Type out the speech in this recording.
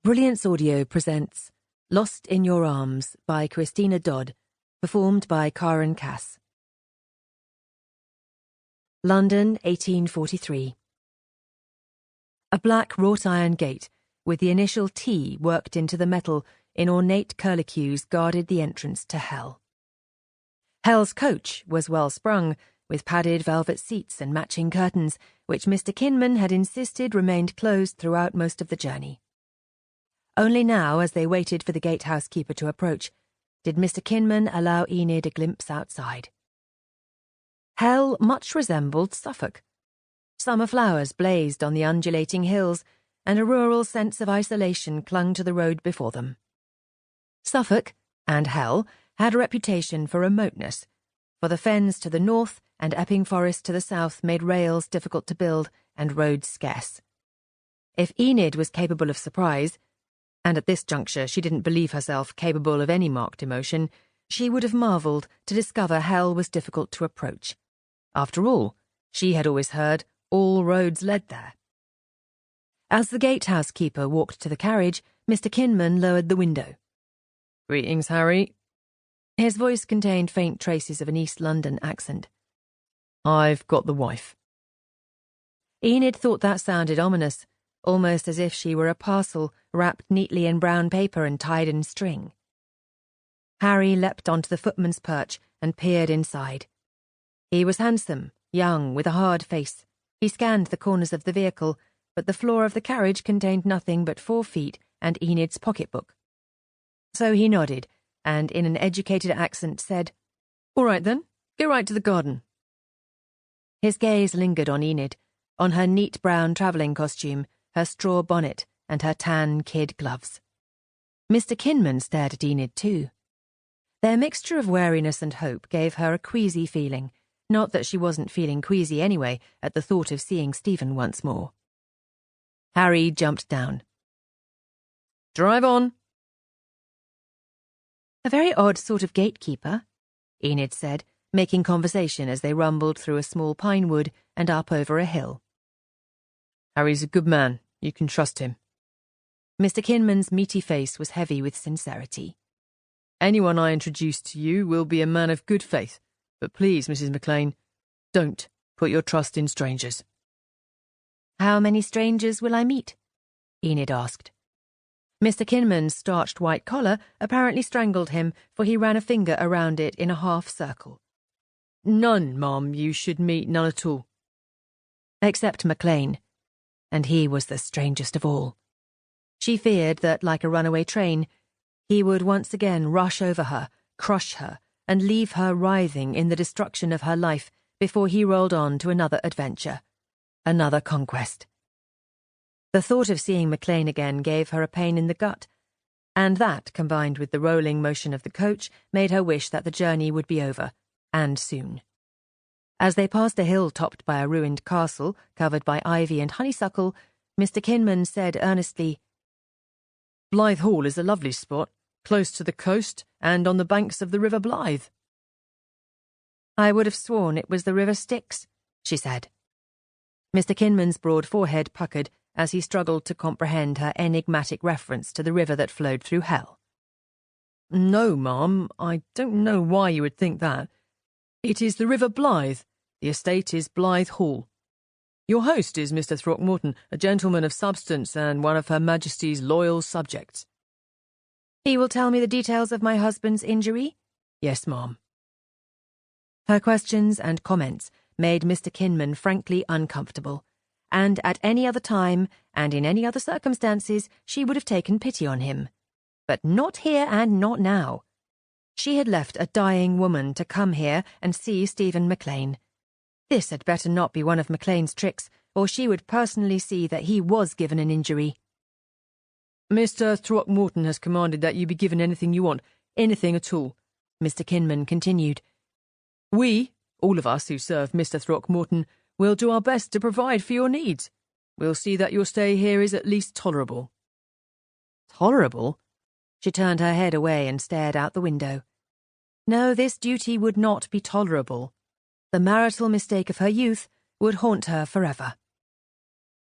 Brilliance Audio presents Lost in Your Arms by Christina Dodd, performed by Karen Cass. London, 1843. A black wrought-iron gate with the initial T worked into the metal in ornate curlicues guarded the entrance to Hell. Hell's coach was well sprung, with padded velvet seats and matching curtains, which Mr. Kinman had insisted remained closed throughout most of the journey. Only now, as they waited for the gatehouse keeper to approach, did Mr. Kinman allow Enid a glimpse outside. Hell much resembled Suffolk. Summer flowers blazed on the undulating hills, and a rural sense of isolation clung to the road before them. Suffolk, and Hell, had a reputation for remoteness, for the fens to the north and Epping Forest to the south made rails difficult to build and roads scarce. If Enid was capable of surprise, and at this juncture she didn't believe herself capable of any marked emotion, she would have marvelled to discover Hell was difficult to approach. After all, she had always heard all roads led there. As the gatehouse keeper walked to the carriage, Mr. Kinman lowered the window. "Greetings, Harry." His voice contained faint traces of an East London accent. "I've got the wife." Enid thought that sounded ominous, almost as if she were a parcel wrapped neatly in brown paper and tied in string. Harry leapt onto the footman's perch and peered inside. He was handsome, young, with a hard face. He scanned the corners of the vehicle, but the floor of the carriage contained nothing but 4 feet and Enid's pocketbook. So he nodded, and in an educated accent said, "All right then, go right to the garden." His gaze lingered on Enid, on her neat brown travelling costume, her straw bonnet, and her tan kid gloves. Mr. Kinman stared at Enid too. Their mixture of wariness and hope gave her a queasy feeling, not that she wasn't feeling queasy anyway at the thought of seeing Stephen once more. Harry jumped down. "Drive on." "A very odd sort of gatekeeper," Enid said, making conversation as they rumbled through a small pine wood and up over a hill. "Harry's a good man. You can trust him." Mr. Kinman's meaty face was heavy with sincerity. "Anyone I introduce to you will be a man of good faith, but please, Mrs. MacLean, don't put your trust in strangers." "How many strangers will I meet?" Enid asked. Mr. Kinman's starched white collar apparently strangled him, for he ran a finger around it in a half circle. "None, ma'am. You should meet none at all." Except MacLean, and he was the strangest of all. She feared that, like a runaway train, he would once again rush over her, crush her, and leave her writhing in the destruction of her life before he rolled on to another adventure, another conquest. The thought of seeing MacLean again gave her a pain in the gut, and that, combined with the rolling motion of the coach, made her wish that the journey would be over, and soon. As they passed a hill topped by a ruined castle covered by ivy and honeysuckle, Mr. Kinman said earnestly, "Blythe Hall is a lovely spot, close to the coast and on the banks of the River Blythe." "I would have sworn it was the River Styx," she said. Mr. Kinman's broad forehead puckered as he struggled to comprehend her enigmatic reference to the river that flowed through Hell. "No, ma'am, I don't know why you would think that. It is the River Blythe. The estate is Blythe Hall. Your host is Mr. Throckmorton, a gentleman of substance and one of Her Majesty's loyal subjects." "He will tell me the details of my husband's injury?" "Yes, ma'am." Her questions and comments made Mr. Kinman frankly uncomfortable, and at any other time and in any other circumstances she would have taken pity on him. But not here and not now. She had left a dying woman to come here and see Stephen MacLean. This had better not be one of MacLean's tricks, or she would personally see that he was given an injury. "Mr. Throckmorton has commanded that you be given anything you want, anything at all," Mr. Kinman continued. "We, all of us who serve Mr. Throckmorton, will do our best to provide for your needs. We'll see that your stay here is at least tolerable." Tolerable? She turned her head away and stared out the window. No, this duty would not be tolerable. The marital mistake of her youth would haunt her forever.